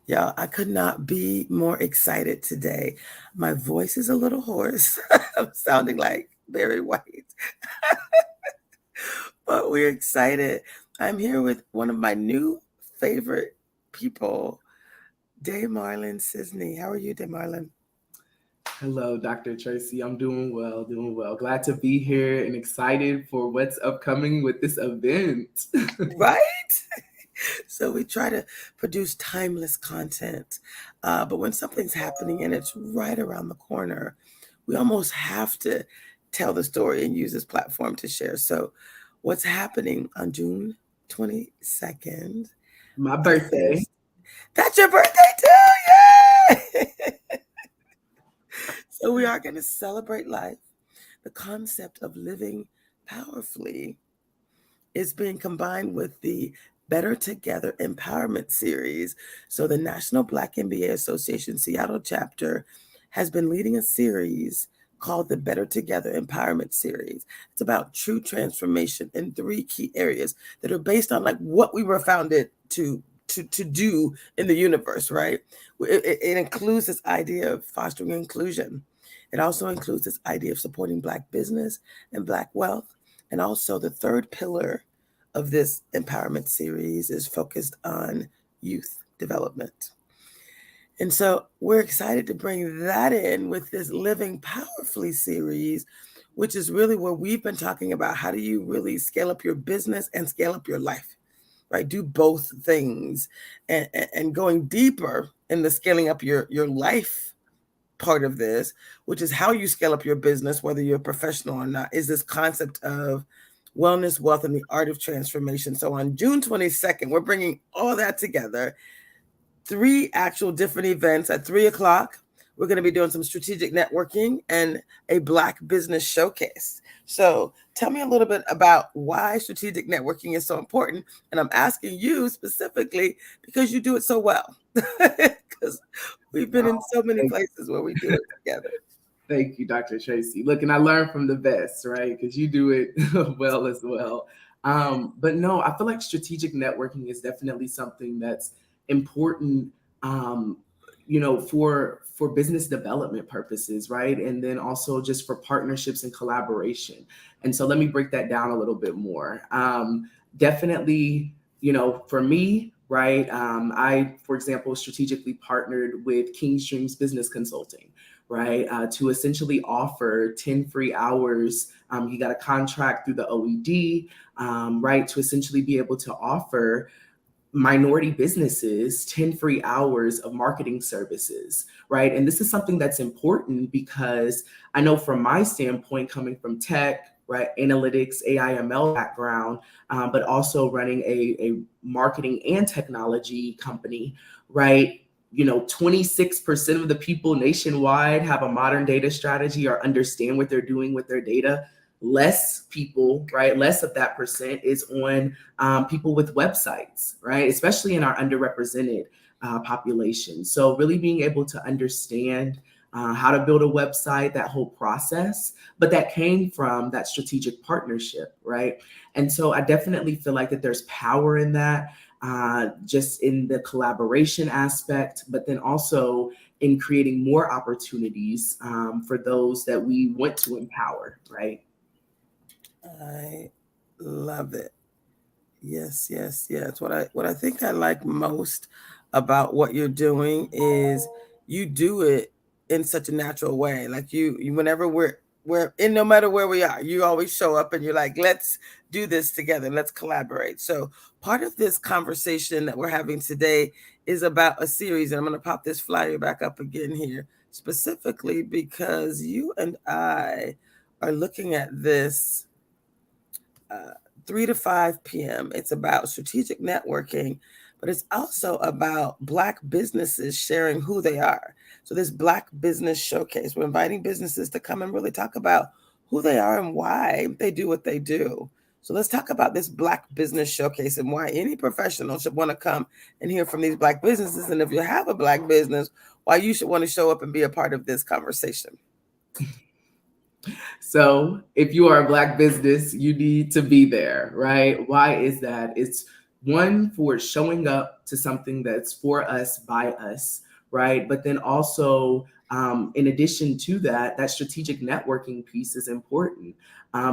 Yeah, I could not be more excited today. My voice is a little hoarse. I'm sounding like Barry White, but we're excited. I'm here with one of my new favorite people, Day Marlon Sisney. How are you, Day Marlon? Hello, Dr. Tracy. I'm doing well, doing well. Glad to be here and excited for what's upcoming with this event. Right? So we try to produce timeless content. But when something's happening and it's right around the corner, we almost have to tell the story and use this platform to share. So, what's happening on June 22nd My birthday. is that's your birthday too! Yay! So, we are going to celebrate life. The concept of living powerfully is being combined with the Better Together Empowerment Series. So, the National Black MBA Association Seattle chapter has been leading a series called the Better Together Empowerment Series. It's about true transformation in three key areas that are based on like what we were founded to do in the universe, right? It includes this idea of fostering inclusion. It also includes this idea of supporting Black business and Black wealth. And also, the third pillar of this empowerment series is focused on youth development. And so we're excited to bring that in with this Living Powerfully series, which is really where we've been talking about how do you really scale up your business and scale up your life, right? Do both things and going deeper in the scaling up your life part of this, which is how you scale up your business, whether you're a professional or not, is this concept of wellness, wealth, and the art of transformation. So on June 22nd, we're bringing all that together, three actual different events at 3 o'clock. We're going to be doing some strategic networking and a Black business showcase. So tell me a little bit about why strategic networking is so important. And I'm asking you specifically because you do it so well. Because we've been in Oh, so many thank, places where we do it together. thank you, Dr. Tracy. Look, and I learned from the best, right? Because you do it well as well. But no, I feel like strategic networking is definitely something that's important, um, for business development purposes, right? And then also just for partnerships and collaboration. And so let me break that down a little bit more. Definitely, for me, right? I, for example, strategically partnered with King Streams Business Consulting, right, to essentially offer 10 free hours. He got a contract through the OED, right, to essentially be able to offer minority businesses 10 free hours of marketing services, right? And this is something that's important because I know from my standpoint, coming from tech, right, analytics, AI/ML background, but also running a marketing and technology company, right? 26% of the people nationwide have a modern data strategy or understand what they're doing with their data. Less people, right? Less of that percent is on people with websites, right? Especially in our underrepresented population. So, really being able to understand how to build a website, that whole process, but that came from that strategic partnership, right? And so, I definitely feel like that there's power in that, just in the collaboration aspect, but then also in creating more opportunities for those that we want to empower, right? I love it. Yes, yes, yes. What I think I like most about what you're doing is you do it in such a natural way. Like you whenever we're in, no matter where we are, you always show up and you're like, let's do this together, let's collaborate. So part of this conversation that we're having today is about a series, and I'm gonna pop this flyer back up again here, specifically because you and I are looking at this uh, 3 to 5 p.m. It's about strategic networking, but it's also about Black businesses sharing who they are. So, this Black business showcase, we're inviting businesses to come and really talk about who they are and why they do what they do. So, let's talk about this Black business showcase and why any professional should want to come and hear from these Black businesses. And if you have a Black business, why you should want to show up and be a part of this conversation. So if you are a Black business, you need to be there, right? Why is that? It's one, for showing up to something that's for us, by us, right? But then also, in addition to that, that strategic networking piece is important.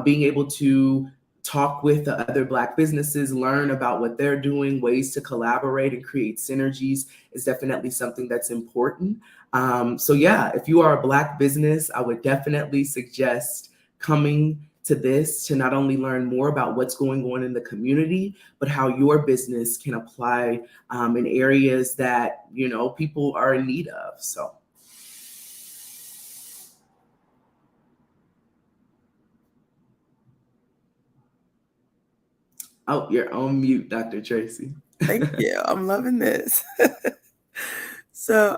Being able to talk with the other Black businesses, learn about what they're doing, ways to collaborate and create synergies is definitely something that's important. So yeah, if you are a Black business, I would definitely suggest coming to this to not only learn more about what's going on in the community, but how your business can apply in areas that, you know, people are in need of. So. Oh, you're on mute, Dr. Tracy. Thank you. I'm loving this. So,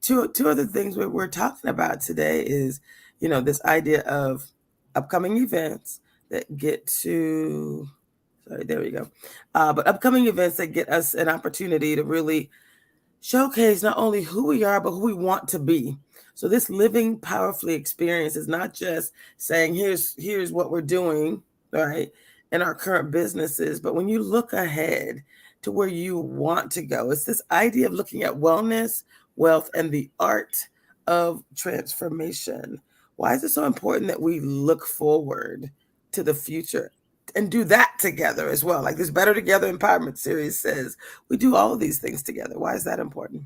two other things we're talking about today is, this idea of upcoming events that get to, sorry, there we go. But upcoming events that get us an opportunity to really showcase not only who we are, but who we want to be. So this living powerfully experience is not just saying, here's what we're doing, right, in our current businesses, but when you look ahead to where you want to go, it's this idea of looking at wellness, wealth, and the art of transformation. Why is it so important that we look forward to the future and do that together as well? Like this Better Together Empowerment series says, we do all of these things together. Why is that important?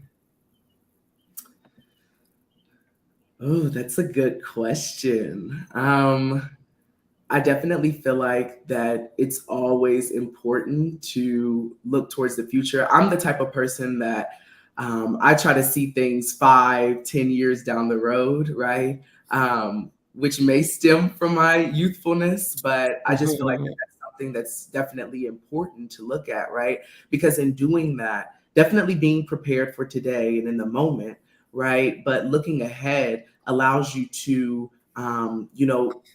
Oh, that's a good question. I definitely feel like that it's always important to look towards the future. I'm the type of person that I try to see things 5, 10 years down the road, right? Which may stem from my youthfulness, but I just feel like Mhm. that's something that's definitely important to look at, right? Because in doing that, definitely being prepared for today and in the moment, right? But looking ahead allows you to,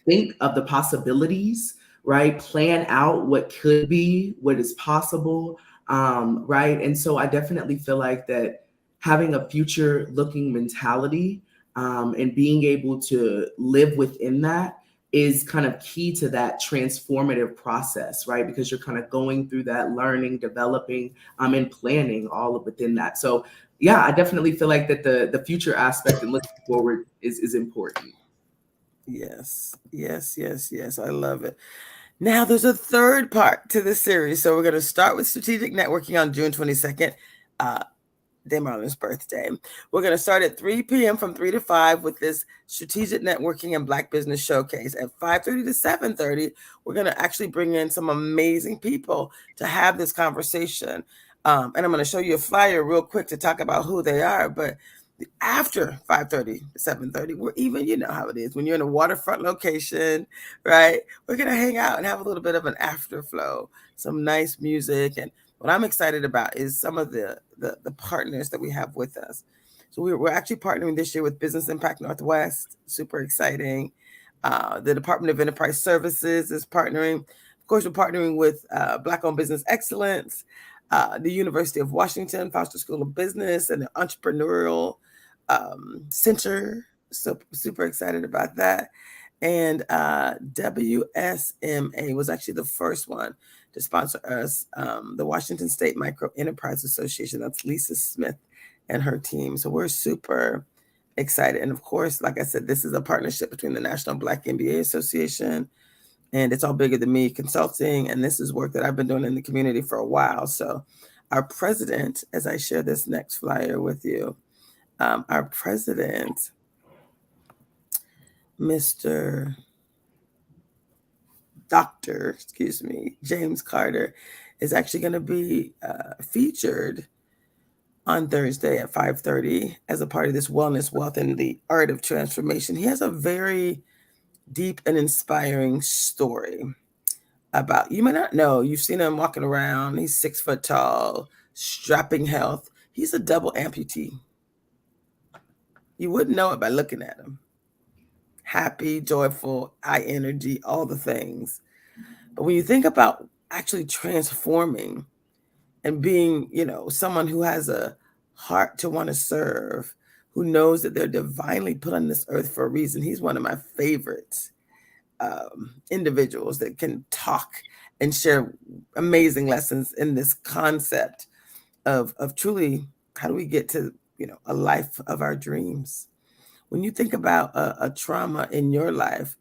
think of the possibilities, right? Plan out what could be, what is possible, right? And so I definitely feel like that having a future looking mentality and being able to live within that is kind of key to that transformative process, right? Because you're kind of going through that learning, developing, and planning all of within that. So yeah, I definitely feel like that the future aspect and looking forward is important. Yes, yes, yes, yes. I love it. Now, there's a third part to this series. So, we're going to start with strategic networking on June 22nd. Uh, Marlon's birthday. We're going to start at 3 p.m. from 3 to 5 with this strategic networking and Black business showcase. At 5:30 to 7:30, we're going to actually bring in some amazing people to have this conversation. And I'm going to show you a flyer real quick to talk about who they are. But after 5:30 to 7:30, we're even, you know how it is when you're in a waterfront location, right? We're going to hang out and have a little bit of an afterflow, some nice music. And what I'm excited about is some of the partners that we have with us. So we're actually partnering this year with Business Impact Northwest. Super exciting. The Department of Enterprise Services is partnering. Of course, we're partnering with Black-owned Business Excellence, the University of Washington, Foster School of Business, and the Entrepreneurial Center. So super excited about that. And WSMA was actually the first one to sponsor us, the Washington State Micro Enterprise Association. That's Lisa Smith and her team. So we're super excited. And of course, like I said, this is a partnership between the National Black MBA Association and It's All Bigger Than Me Consulting. And this is work that I've been doing in the community for a while. So our president, as I share this next flyer with you, our president, Mr. Dr. James Carter, is actually going to be featured on Thursday at 5:30 as a part of this Wellness, Wealth, and the Art of Transformation. He has a very deep and inspiring story about, you may not know, you've seen him walking around. He's 6 foot tall, strapping health. He's a double amputee. You wouldn't know it by looking at him. Happy, joyful, high energy, all the things. But when you think about actually transforming and being, someone who has a heart to want to serve, who knows that they're divinely put on this earth for a reason, he's one of my favorites individuals that can talk and share amazing lessons in this concept of truly how do we get to, a life of our dreams. When you think about a trauma in your life,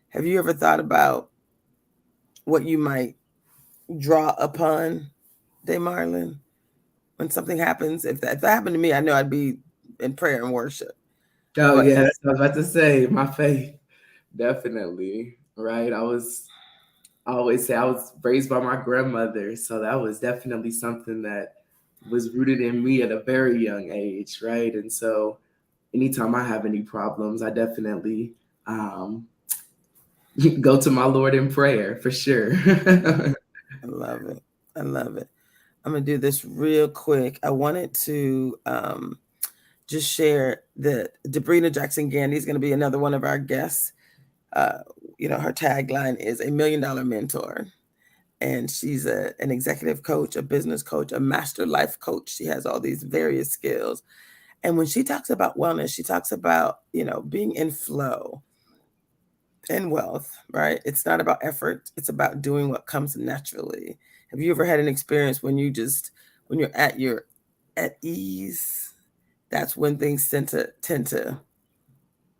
have you ever thought about what you might draw upon, Day Marlin, when something happens? If that happened to me, I know I'd be in prayer and worship. Oh But yeah, that's what I was about to say. My faith, definitely. Right. I always say I was raised by my grandmother, so that was definitely something that was rooted in me at a very young age, right? And so anytime I have any problems, I definitely um, go to my Lord in prayer for sure. I love it. I love it. I'm gonna do this real quick. I wanted to just share that Debrina Jackson Gandy is going to be another one of our guests. Uh, her tagline is $1 million mentor, and she's an executive coach, a business coach, a master life coach. She has all these various skills, and when she talks about wellness, she talks about being in flow and wealth. Right? It's not about effort; it's about doing what comes naturally. Have you ever had an experience when you're at ease? That's when things tend to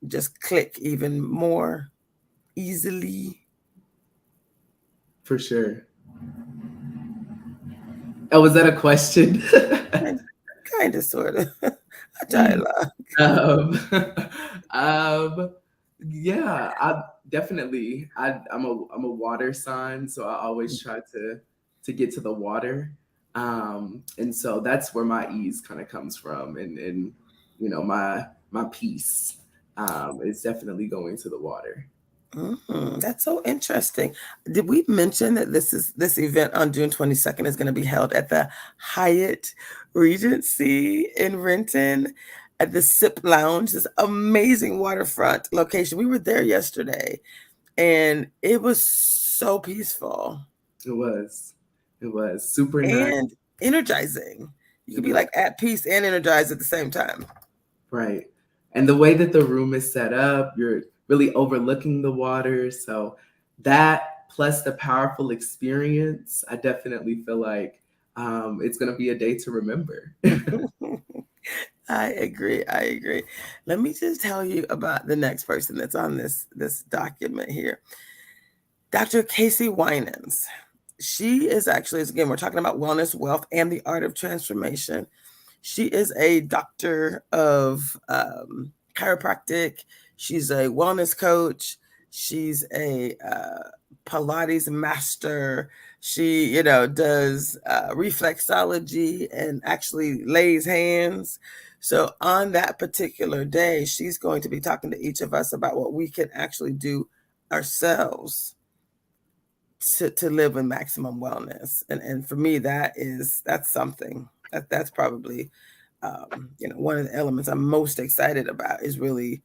just click even more easily. For sure. Oh, was that a question? Kind of, sort of. A dialogue. um, um, yeah, I definitely. I'm a water sign, so I always try to get to the water, and so that's where my ease kind of comes from, and my peace is definitely going to the water. That's so interesting. Did we mention that this event on June 22nd is going to be held at the Hyatt Regency in Renton at the Sip Lounge, this amazing waterfront location? We were there yesterday and it was so peaceful It was, it was super nice. and energizing. You It could be was. like at peace and energized at the same time. Right. And the way that the room is set up, you're really overlooking the water. So that plus the powerful experience, I definitely feel like it's going to be a day to remember. I agree. I agree. Let me just tell you about the next person that's on this document here. Dr. Casey Winans. She is actually, again, we're talking about wellness, wealth, and the art of transformation. She is a doctor of chiropractic. She's a wellness coach. She's a Pilates master. She, does reflexology and actually lays hands. So on that particular day, she's going to be talking to each of us about what we can actually do ourselves to live with maximum wellness. And for me, that's something that's probably one of the elements I'm most excited about is really,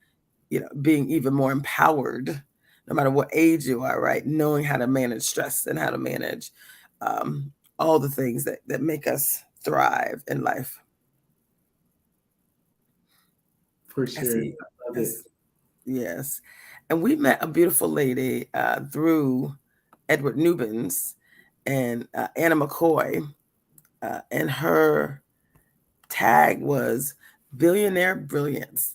being even more empowered, no matter what age you are, right? Knowing how to manage stress and how to manage um, all the things that make us thrive in life. For I sure. see. I love it. Yes, yes. And we met a beautiful lady through Edward Newbins and Anna McCoy, and her tag was billionaire brilliance.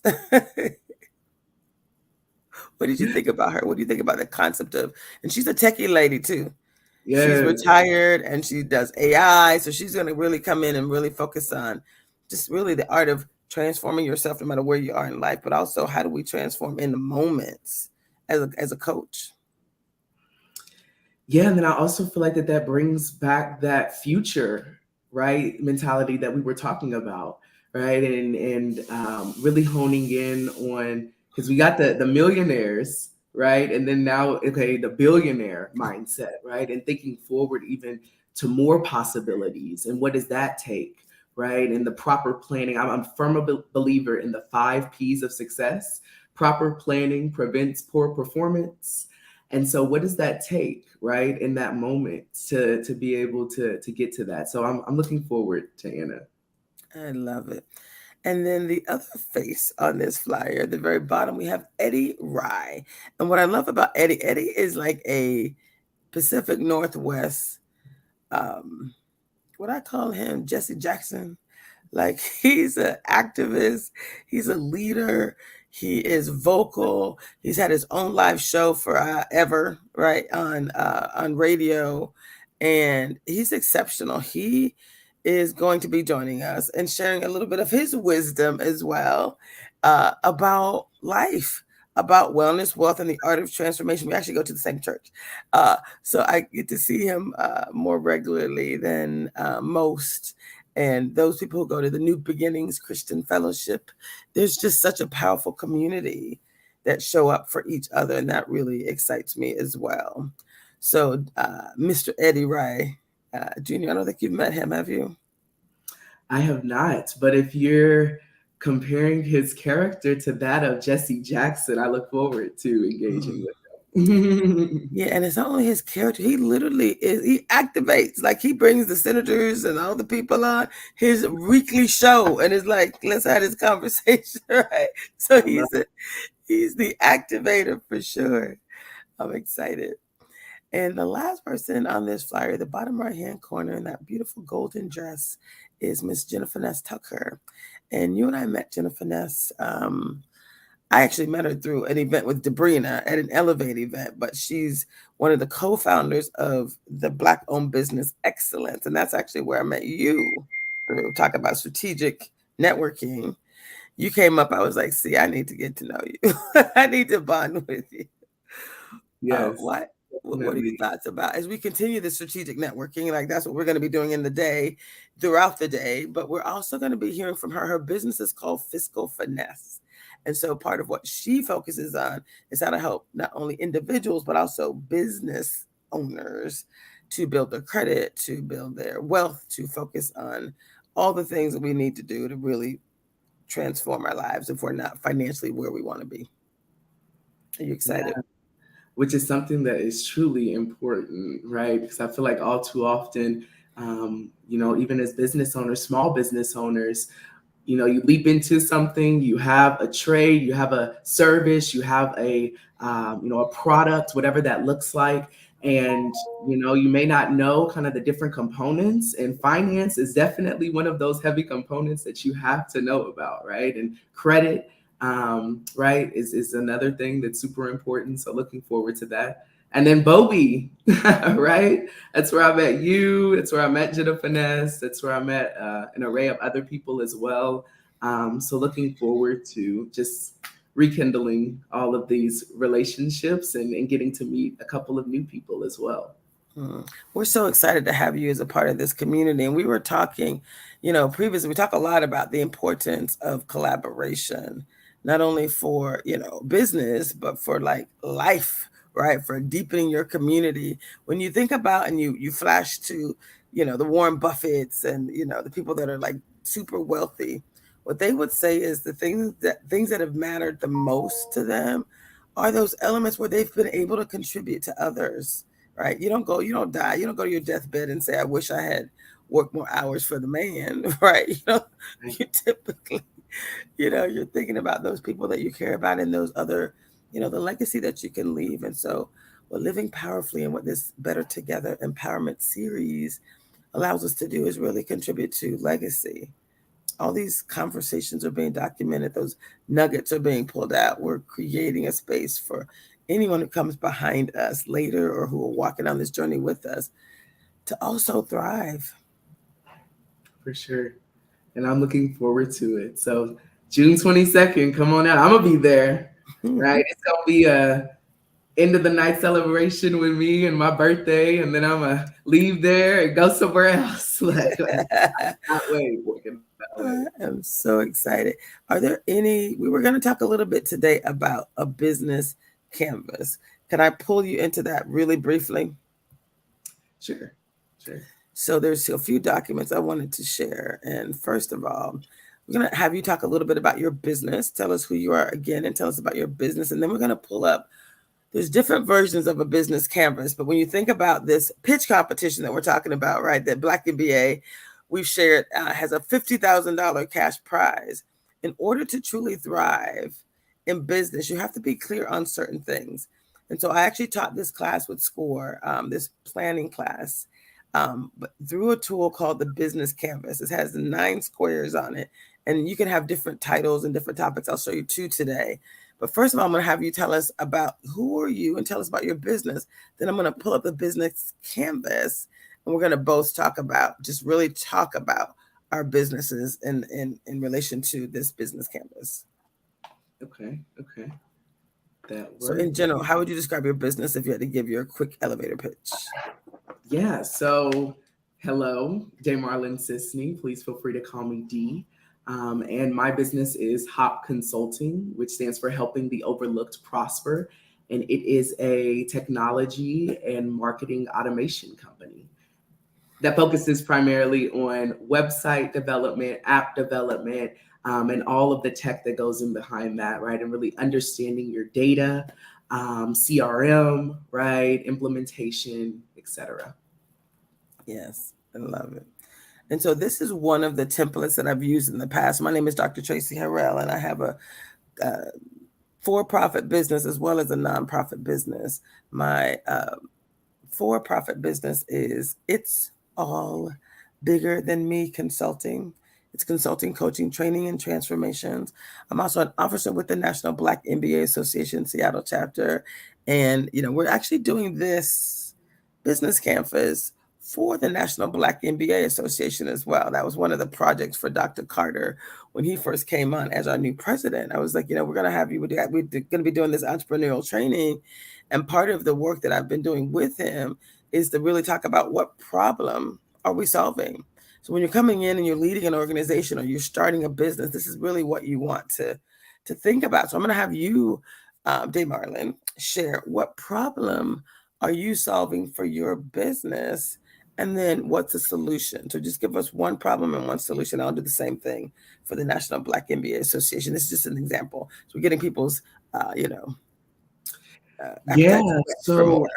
What did you think about her? What do you think about the concept of, and she's a techie lady too. She's Yeah. retired and she does AI. So she's going to really come in and really focus on just really the art of transforming yourself no matter where you are in life, but also how do we transform in the moments as a coach? Yeah, and then I also feel like that brings back that future, right, mentality that we were talking about, right, and really honing in on because we got the millionaires, right, and then now okay the billionaire mindset, right, and thinking forward even to more possibilities and what does that take, right, and the proper planning. I'm a firm believer in the 5 P's of success. Proper planning prevents poor performance, and so what does that take, right, in that moment to be able to get to that? So I'm looking forward to Anna. I love it. And then the other face on this flyer, at the very bottom, we have Eddie Rye. And what I love about Eddie is like a Pacific Northwest, what I call him, Jesse Jackson. Like he's an activist, he's a leader, he is vocal. He's had his own live show forever, right, on radio, and he's exceptional. He is going to be joining us and sharing a little bit of his wisdom as well about life, about wellness, wealth, and the art of transformation. We actually go to the same church. So I get to see him more regularly than most. And those people who go to the New Beginnings Christian Fellowship, there's just such a powerful community that show up for each other. And that really excites me as well. So, Mr. Eddie Ray, Jr., I don't think you've met him, have you? I have not, but if you're comparing his character to that of Jesse Jackson, I look forward to engaging with him. Yeah, and it's not only his character, he literally is, he activates, like he brings the senators and all the people on his weekly show and is like, let's have this conversation, right? So he's the activator for sure. I'm excited. And the last person on this flyer, the bottom right hand corner in that beautiful golden dress, is Miss Jennifer Ness Tucker. And you and I met Jennifer Ness. I actually met her through an event with Debrina at an Elevate event, but she's one of the co-founders of the Black-owned business Excellence. And that's actually where I met you through talking about strategic networking. You came up, I was like, see, I need to get to know you. I need to bond with you. Yes, What are your definitely. thoughts about as we continue the strategic networking? Like that's what we're going to be doing in the day, throughout the day. But we're also going to be hearing from her. Her business is called Fiscal Finesse, and so part of what she focuses on is how to help not only individuals but also business owners to build their credit, to build their wealth, to focus on all the things that we need to do to really transform our lives if we're not financially where we want to be. Are you excited? Yeah, which is something that is truly important, right? Because I feel like all too often, even as business owners, small business owners, you leap into something, you have a trade, you have a service, you have a product, whatever that looks like. And, you may not know kind of the different components, and finance is definitely one of those heavy components that you have to know about, right? And credit, right, is another thing that's super important. So looking forward to that. And then Bobby, right? That's where I met you. That's where I met Jenna Finesse. That's where I met an array of other people as well. So looking forward to just rekindling all of these relationships and getting to meet a couple of new people as well. We're so excited to have you as a part of this community. And we were talking, previously, we talk a lot about the importance of collaboration, not only for, business, but for like life, right? For deepening your community. When you think about and you flash to, the Warren Buffetts and, the people that are like super wealthy, what they would say is the things that have mattered the most to them are those elements where they've been able to contribute to others, right? You don't die, you don't go to your deathbed and say, I wish I had worked more hours for the man, right? Right. You typically, you're thinking about those people that you care about and those other, the legacy that you can leave. And so, what Living Powerfully and what this Better Together Empowerment series allows us to do is really contribute to legacy. All these conversations are being documented, those nuggets are being pulled out. We're creating a space for anyone who comes behind us later or who are walking on this journey with us to also thrive. For sure. And I'm looking forward to it. So June 22nd, come on out. I'm gonna be there, right? It's gonna be a end of the night celebration with me and my birthday, and then I'm gonna leave there and go somewhere else. I cannot wait. I cannot wait. I'm so excited. Are there any? We were going to talk a little bit today about a business canvas. Can I pull you into that really briefly? Sure, sure. So there's a few documents I wanted to share. And first of all, we're going to have you talk a little bit about your business. Tell us who you are again and tell us about your business. And then we're going to pull up, there's different versions of a business canvas. But when you think about this pitch competition that we're talking about, right, that Black MBA we've shared has a $50,000 cash prize. In order to truly thrive in business, you have to be clear on certain things. And so I actually taught this class with SCORE, this planning class, but through a tool called the Business Canvas. It has 9 squares on it, and you can have different titles and different topics. I'll show you 2 today. But first of all, I'm going to have you tell us about who are you and tell us about your business. Then I'm going to pull up the Business Canvas, and we're going to both just really talk about our businesses in relation to this Business Canvas. Okay. That So works. in general, how would you describe your business if you had to give your quick elevator pitch? Yeah. So, hello, J. Marlon Sisney. Please feel free to call me D. And my business is HOP Consulting, which stands for Helping the Overlooked Prosper. And it is a technology and marketing automation company that focuses primarily on website development, app development, and all of the tech that goes in behind that, right? And really understanding your data, CRM, right? Implementation, etc. Yes, I love it. And so this is one of the templates that I've used in the past. My name is Dr. Tracy Harrell, and I have a for-profit business as well as a nonprofit business. My for-profit business is It's All Bigger Than Me Consulting. It's consulting, coaching, training, and transformations. I'm also an officer with the National Black MBA Association Seattle chapter. And, we're actually doing this business campus for the National Black MBA Association as well. That was one of the projects for Dr. Carter when he first came on as our new president. I was like, we're going to have you, we're going to be doing this entrepreneurial training. And part of the work that I've been doing with him is to really talk about what problem are we solving. So when you're coming in and you're leading an organization or you're starting a business, this is really what you want to think about. So I'm going to have you, Dave Marlin, share what problem are you solving for your business, and then what's the solution. So just give us one problem and one solution. I'll do the same thing for the National Black MBA Association. This is just an example. So we're getting people's, Yeah. appetite for So, more.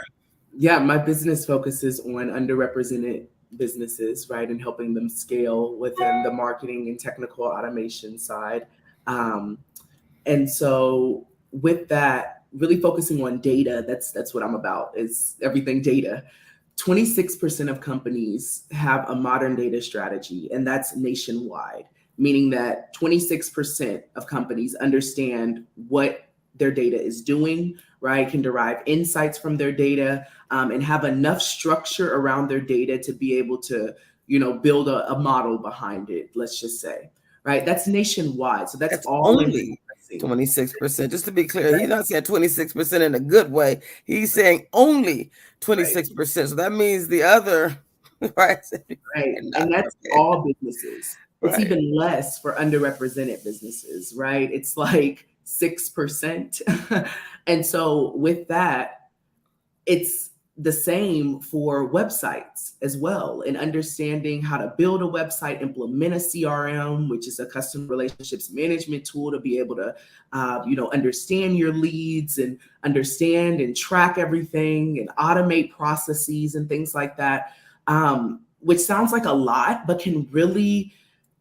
yeah, my business focuses on underrepresented businesses, right, and helping them scale within the marketing and technical automation side. Um, and so, with that, really focusing on data, that's what I'm about. Is everything data. 26% of companies have a modern data strategy, and that's nationwide, meaning that 26% of companies understand what their data is doing, right? Can derive insights from their data, and have enough structure around their data to be able to, build a model behind it, let's just say, right? That's nationwide. So that's That's all only encompassing. 26%. Just to be clear, he's not saying 26% in a good way. He's saying only 26%. So that means the other, right? Right. Not And that's okay. all businesses. It's Right. even less for underrepresented businesses, right? It's like 6%. And so with that, it's the same for websites as well, and understanding how to build a website, implement a CRM, which is a customer relationships management tool to be able to, understand your leads and understand and track everything and automate processes and things like that, which sounds like a lot, but can really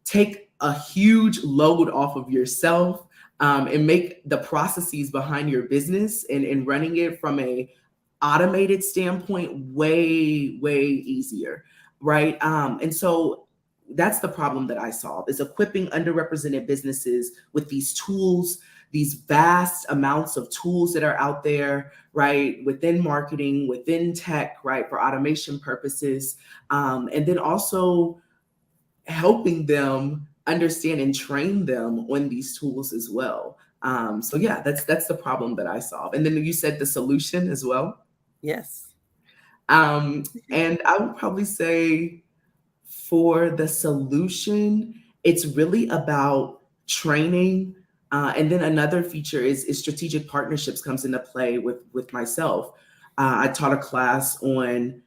take a huge load off of yourself, and make the processes behind your business and running it from a automated standpoint way easier, right? And so that's the problem that I solve, is equipping underrepresented businesses with these tools, these vast amounts of tools that are out there, right, within marketing, within tech, right, for automation purposes, and then also helping them understand and train them on these tools as well. So yeah, that's the problem that I solve. And then you said the solution as well. Yes. And I would probably say for the solution, it's really about training. And then another feature is strategic partnerships comes into play with myself. I taught a class on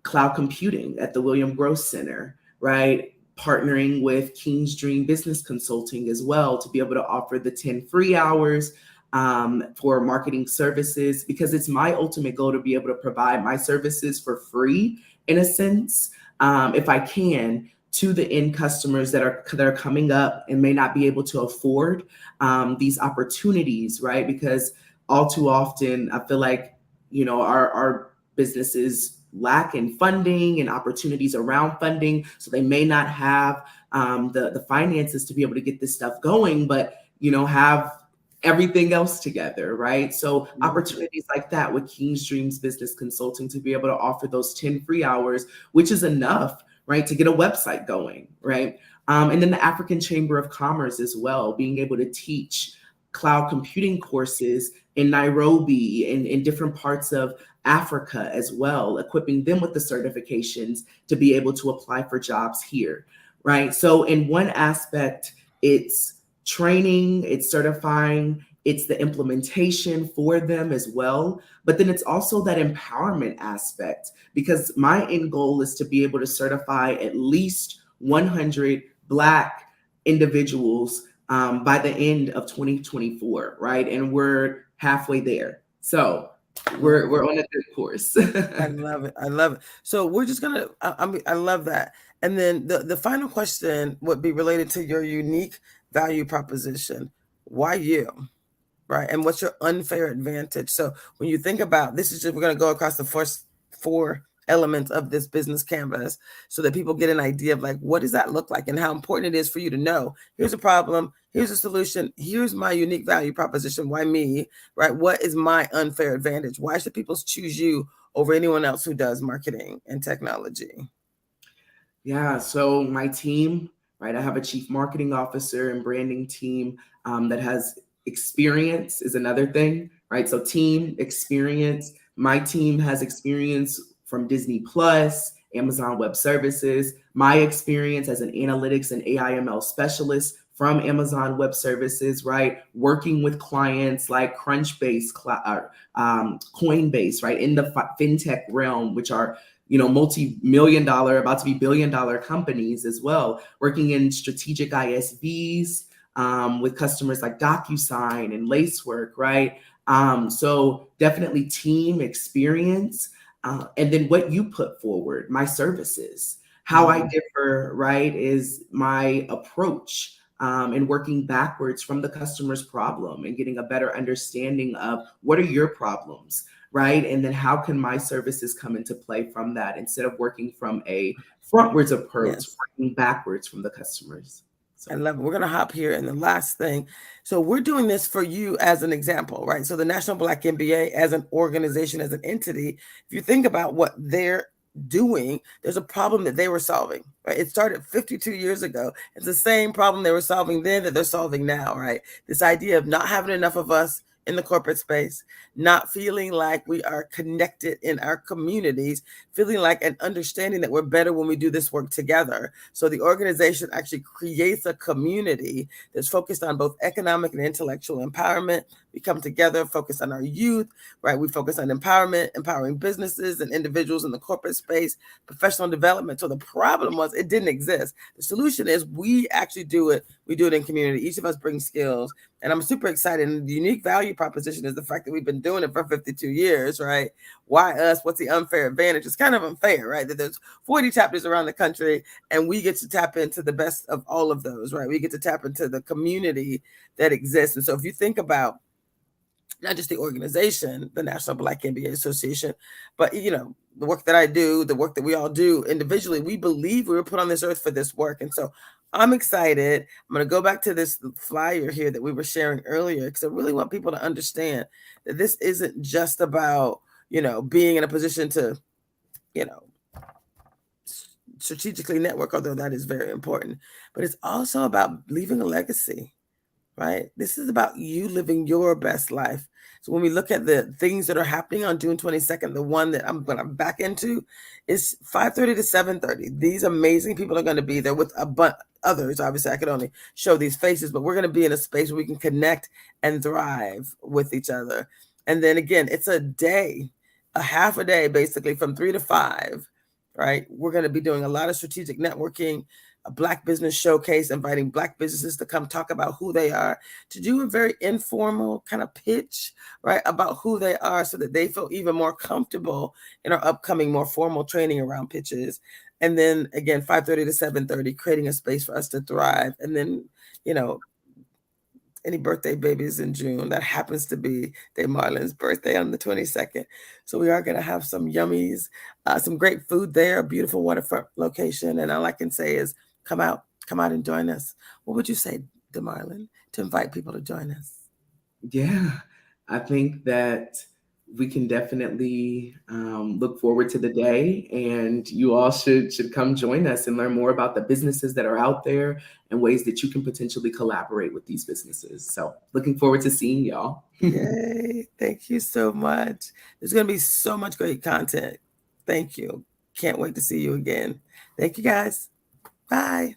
cloud computing at the William Gross Center, right? Partnering with King's Dream Business Consulting as well to be able to offer the 10 free hours, for marketing services, because it's my ultimate goal to be able to provide my services for free, in a sense, if I can, to the end customers that are coming up and may not be able to afford, these opportunities, right? Because all too often, I feel like our businesses lack in funding and opportunities around funding, so they may not have the finances to be able to get this stuff going, but have everything else together, right? So opportunities like that with King's Dreams Business Consulting to be able to offer those 10 free hours, which is enough, right, to get a website going, right? And then the African Chamber of Commerce as well, being able to teach cloud computing courses in Nairobi and in different parts of Africa as well, equipping them with the certifications to be able to apply for jobs here, right? So in one aspect, it's training, it's certifying, it's the implementation for them as well. But then it's also that empowerment aspect, because my end goal is to be able to certify at least 100 Black individuals by the end of 2024, right? And we're halfway there. So we're on a good course. I love it. I love it. So we're just gonna. I love that. And then the final question would be related to your unique value proposition. Why you? Right. And what's your unfair advantage? So when you think about this, is just, we're going to go across the first four elements of this business canvas so that people get an idea of like, what does that look like and how important it is for you to know, here's a problem, here's a solution, here's my unique value proposition. Why me? Right? What is my unfair advantage? Why should people choose you over anyone else who does marketing and technology? Yeah, so my team, right? I have a chief marketing officer and branding team that has experience is another thing, right? So team experience. My team has experience from Disney Plus, Amazon Web Services. My experience as an analytics and AIML specialist from Amazon Web Services, right? Working with clients like Crunchbase, Coinbase, right? In the fintech realm, which are multi-million dollar, about to be billion-dollar companies as well, working in strategic ISVs with customers like DocuSign and Lacework, right? So definitely team experience. And then what you put forward, my services, how I differ, right, is my approach and working backwards from the customer's problem and getting a better understanding of what are your problems, right? And then how can my services come into play from that instead of working from a frontwards approach, Yes. working backwards from the customers. I love it. We're going to hop here. And the last thing, so we're doing this for you as an example, right? So the National Black MBA as an organization, as an entity, if you think about what they're doing, there's a problem that they were solving, right? It started 52 years ago. It's the same problem they were solving then that they're solving now, right? This idea of not having enough of us in the corporate space, not feeling like we are connected in our communities, feeling like an understanding that we're better when we do this work together. So the organization actually creates a community that's focused on both economic and intellectual empowerment. We come together, focus on our youth, right? We focus on empowerment, empowering businesses and individuals in the corporate space, professional development. So the problem was it didn't exist. The solution is we actually do it. We do it in community. Each of us brings skills. And I'm super excited. And the unique value proposition is the fact that we've been doing it for 52 years, right? Why us? What's the unfair advantage? It's kind of unfair, right? That there's 40 chapters around the country and we get to tap into the best of all of those, right? We get to tap into the community that exists. And so if you think about not just the organization, the National Black MBA Association, but the work that I do, the work that we all do individually, we believe we were put on this earth for this work. And so I'm excited. I'm going to go back to this flyer here that we were sharing earlier, because I really want people to understand that this isn't just about, being in a position to, strategically network, although that is very important, but it's also about leaving a legacy, right? This is about you living your best life. So when we look at the things that are happening on June 22nd, the one that I'm going to back into is 5:30 to 7:30. These amazing people are going to be there with a bunch others. Obviously, I could only show these faces, but we're going to be in a space where we can connect and thrive with each other. And then again, it's a day, a half a day, basically from 3 to 5, right? We're going to be doing a lot of strategic networking, a Black business showcase, inviting Black businesses to come talk about who they are, to do a very informal kind of pitch, right, about who they are so that they feel even more comfortable in our upcoming more formal training around pitches. And then again, 5:30 to 7:30, creating a space for us to thrive. And then, any birthday babies in June. That happens to be Dave Marlin's birthday on the 22nd. So we are going to have some yummies, some great food there, a beautiful waterfront location. And all I can say is come out and join us. What would you say, DeMarlin, to invite people to join us? Yeah, I think that we can definitely look forward to the day, and you all should come join us and learn more about the businesses that are out there and ways that you can potentially collaborate with these businesses. So, looking forward to seeing y'all. Yay! Thank you so much. There's going to be so much great content. Thank you. Can't wait to see you again. Thank you, guys. Bye.